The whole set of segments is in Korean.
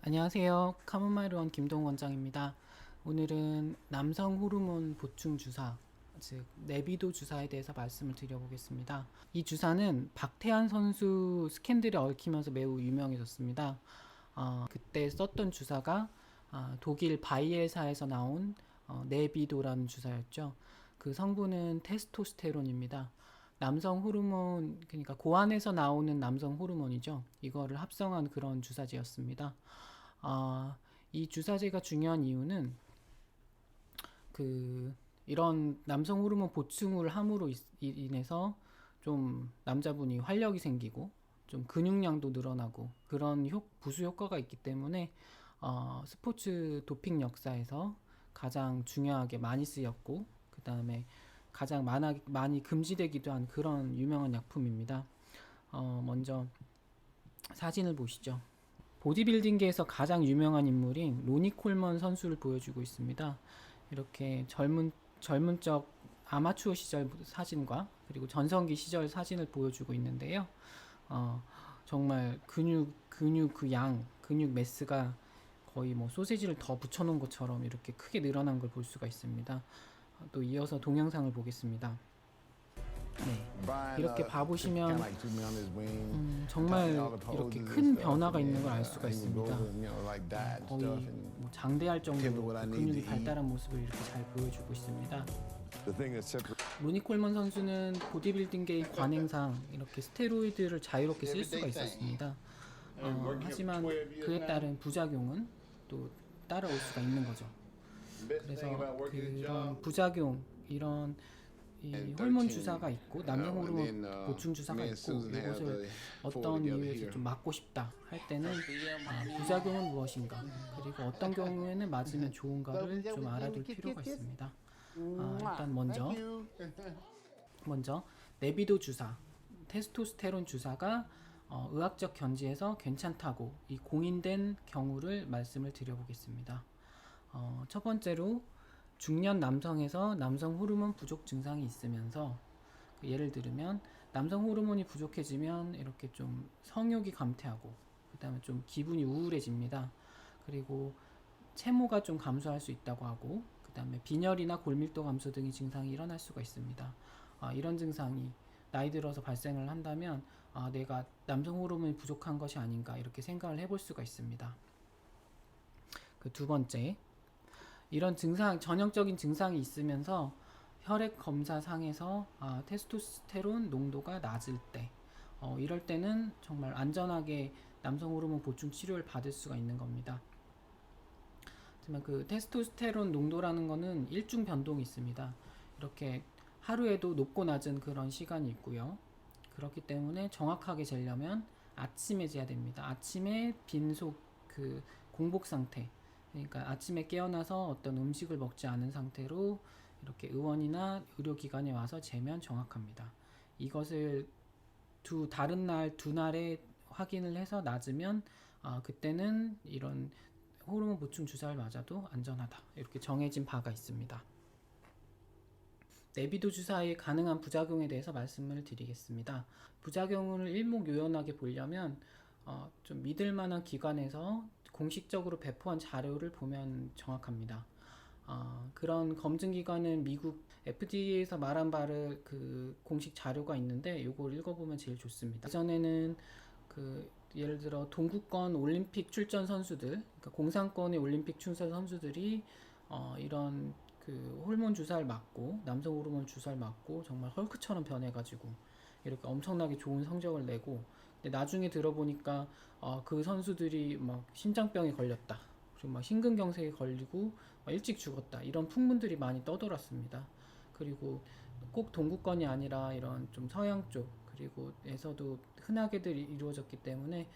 안녕하세요. 카모마일원 김동 원장입니다. 오늘은 남성 호르몬 보충 주사, 즉 네비도 주사에 대해서 말씀을 드려보겠습니다. 이 주사는 박태환 선수 스캔들에 얽히면서 매우 유명해졌습니다. 그때 썼던 주사가 독일 바이엘사에서 나온 네비도라는 주사였죠. 그 성분은 테스토스테론입니다. 남성 호르몬, 그러니까 고안에서 나오는 남성 호르몬이죠. 이거를 합성한 그런 주사제였습니다. 이 주사제가 중요한 이유는 이런 남성 호르몬 보충을 함으로 인해서 좀 남자분이 활력이 생기고 좀 근육량도 늘어나고 그런 부수 효과가 있기 때문에 스포츠 도핑 역사에서 가장 중요하게 많이 쓰였고 그 다음에 가장 많이 금지되기도 한 그런 유명한 약품입니다. 먼저 사진을 보시죠. 보디빌딩계에서 가장 유명한 인물인 로니 콜먼 선수를 보여주고 있습니다. 이렇게 젊은 적 아마추어 시절 사진과 그리고 전성기 시절 사진을 보여주고 있는데요. 정말 근육 그 근육 매스가 거의 뭐 소세지를 더 붙여놓은 것처럼 이렇게 크게 늘어난 걸 볼 수가 있습니다. 또 이어서 동영상을 보겠습니다. 네, 이렇게 봐보시면 정말 이렇게 큰 변화가 있는 걸 알 수가 있습니다. 거의 뭐 장대할 정도로 그 근육이 발달한 모습을 이렇게 잘 보여주고 있습니다. 로니 콜먼 선수는 보디빌딩계의 관행상 이렇게 스테로이드를 자유롭게 쓸 수가 있었습니다. 하지만 그에 따른 부작용은 또 따라올 수가 있는 거죠. 그래서 그런 부작용, 이런 이 호르몬 주사가 있고 남성 호르몬 보충 주사가 있고 이것을 어떤 이유에서 좀 막고 싶다 할 때는 부작용은 무엇인가, 그리고 어떤 경우에는 맞으면 좋은가를 좀 알아둘 필요가 있습니다. 일단 먼저 네비도 주사, 테스토스테론 주사가 의학적 견지에서 괜찮다고 이 공인된 경우를 말씀을 드려보겠습니다. 첫 번째로 중년 남성에서 남성 호르몬 부족 증상이 있으면서 예를 들면 남성 호르몬이 부족해지면 이렇게 좀 성욕이 감퇴하고 그 다음에 좀 기분이 우울해집니다. 그리고 체모가 좀 감소할 수 있다고 하고 그 다음에 빈혈이나 골밀도 감소 등의 증상이 일어날 수가 있습니다. 이런 증상이 나이 들어서 발생을 한다면 내가 남성 호르몬이 부족한 것이 아닌가 이렇게 생각을 해볼 수가 있습니다. 그 두 번째, 이런 전형적인 증상이 있으면서 혈액 검사상에서 테스토스테론 농도가 낮을 때, 이럴 때는 정말 안전하게 남성 호르몬 보충 치료를 받을 수가 있는 겁니다. 하지만 그 테스토스테론 농도라는 거는 일중 변동이 있습니다. 이렇게 하루에도 높고 낮은 그런 시간이 있고요. 그렇기 때문에 정확하게 재려면 아침에 재야 됩니다. 아침에 빈속 공복 상태, 그러니까 아침에 깨어나서 어떤 음식을 먹지 않은 상태로 이렇게 의원이나 의료기관에 와서 재면 정확합니다. 이것을 다른 날 두 날에 확인을 해서 낮으면 그때는 이런 호르몬 보충 주사를 맞아도 안전하다, 이렇게 정해진 바가 있습니다. 네비도 주사의 가능한 부작용에 대해서 말씀을 드리겠습니다. 부작용을 일목요연하게 보려면 좀 믿을 만한 기관에서 공식적으로 배포한 자료를 보면 정확합니다. 그런 검증 기관은 미국 FDA에서 말한 바를 공식 자료가 있는데 이걸 읽어보면 제일 좋습니다. 예전에는 예를 들어 동구권 올림픽 출전 선수들, 그러니까 공산권의 올림픽 출전 선수들이 이런 호르몬 주사를 맞고 남성 호르몬 주사를 맞고 정말 헐크처럼 변해가지고 이렇게 엄청나게 좋은 성적을 내고, 근데 나중에 들어보니까 그 선수들이 막 심장병에 걸렸다, 그리고 막 심근경색에 걸리고 일찍 죽었다, 이런 풍문들이 많이 떠돌았습니다. 그리고 꼭 동구권이 아니라 이런 좀 서양 쪽 그리고에서도 흔하게들 이루어졌기 때문에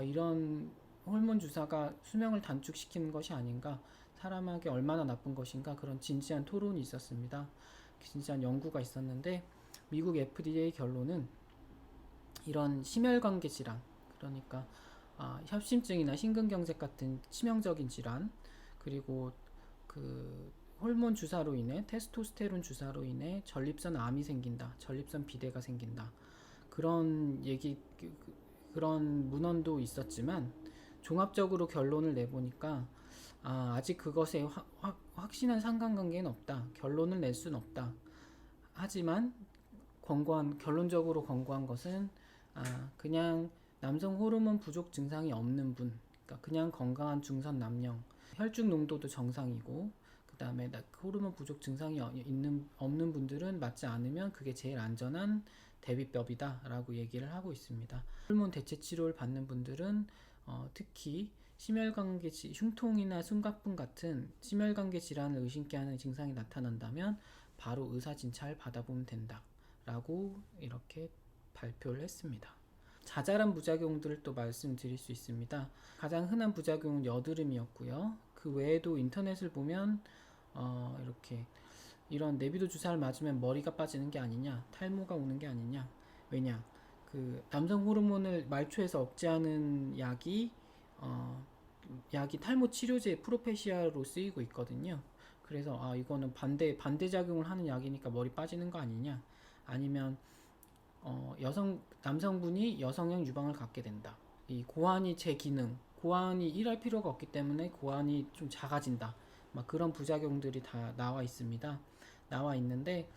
이런 호르몬 주사가 수명을 단축시키는 것이 아닌가, 사람에게 얼마나 나쁜 것인가, 그런 진지한 토론이 있었습니다. 진지한 연구가 있었는데 미국 FDA 결론은 이런 심혈관계 질환, 그러니까 협심증이나 심근경색 같은 치명적인 질환, 그리고 호르몬 주사로 인해 테스토스테론 주사로 인해 전립선 암이 생긴다, 전립선 비대가 생긴다, 그런 문헌도 있었지만 종합적으로 결론을 내보니까 아직 그것에 확신한 상관관계는 없다. 결론을 낼 수는 없다. 하지만 결론적으로 권고한 것은 그냥 남성 호르몬 부족 증상이 없는 분, 그러니까 그냥 건강한 중선 남녀, 혈중 농도도 정상이고, 그 다음에 호르몬 부족 증상이 없는 분들은 맞지 않으면 그게 제일 안전한 대비법이다라고 얘기를 하고 있습니다. 호르몬 대체 치료를 받는 분들은 특히 심혈관계 흉통이나 숨가쁨 같은 심혈관계 질환을 의심케 하는 증상이 나타난다면 바로 의사 진찰 받아보면 된다라고 이렇게 발표를 했습니다. 자잘한 부작용들을 또 말씀드릴 수 있습니다. 가장 흔한 부작용은 여드름이었고요. 그 외에도 인터넷을 보면 이렇게 이런 내비도 주사를 맞으면 머리가 빠지는 게 아니냐, 탈모가 오는 게 아니냐. 왜냐? 그 남성 호르몬을 말초에서 억제하는 약이 탈모 치료제 프로페시아로 쓰이고 있거든요. 그래서 이거는 반대작용을 하는 약이니까 머리 빠지는 거 아니냐, 아니면 남성분이 여성형 유방을 갖게 된다. 이 고환이 고환이 일할 필요가 없기 때문에 고환이 좀 작아진다. 막 그런 부작용들이 다 나와 있는데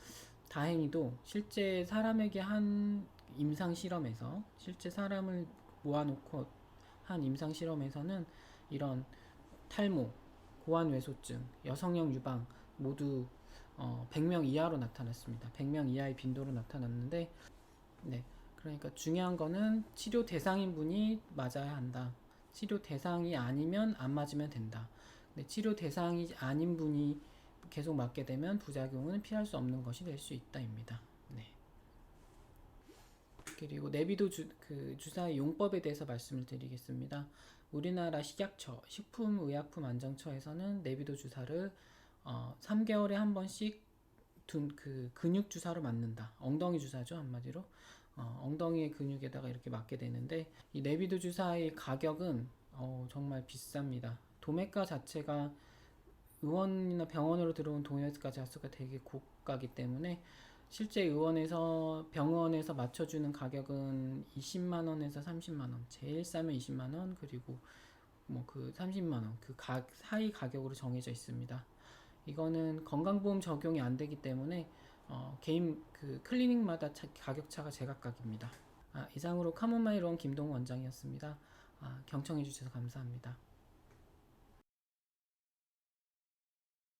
다행히도 실제 사람에게 한 임상 실험에서 실제 사람을 모아놓고 한 임상 실험에서는 이런 탈모, 고환외소증, 여성형 유방 모두 100명 이하로 나타났습니다. 100명 이하의 빈도로 나타났는데, 네, 그러니까 중요한 거는 치료 대상인 분이 맞아야 한다. 치료 대상이 아니면 안 맞으면 된다. 근데 치료 대상이 아닌 분이 계속 맞게 되면 부작용은 피할 수 없는 것이 될 수 있다입니다. 네. 그리고 내비도 주사의 용법에 대해서 말씀을 드리겠습니다. 우리나라 식약처, 식품의약품안정처에서는 내비도 주사를 3개월에 한 번씩 근육 주사로 맞는다. 엉덩이 주사죠, 한마디로. 엉덩이의 근육에다가 이렇게 맞게 되는데, 이 내비도 주사의 가격은 정말 비쌉니다. 도매가 자체가 의원이나 병원으로 들어온 도매가 자체가 되게 고가기 때문에 실제 병원에서 맞춰주는 가격은 20만원에서 30만원, 제일 싸면 20만원, 그리고 그 30만원, 그 사이 가격으로 정해져 있습니다. 이거는 건강보험 적용이 안 되기 때문에 개인 클리닉마다 가격 차가 제각각입니다. 이상으로 카모마일 원 김동원 원장이었습니다. 경청해 주셔서 감사합니다.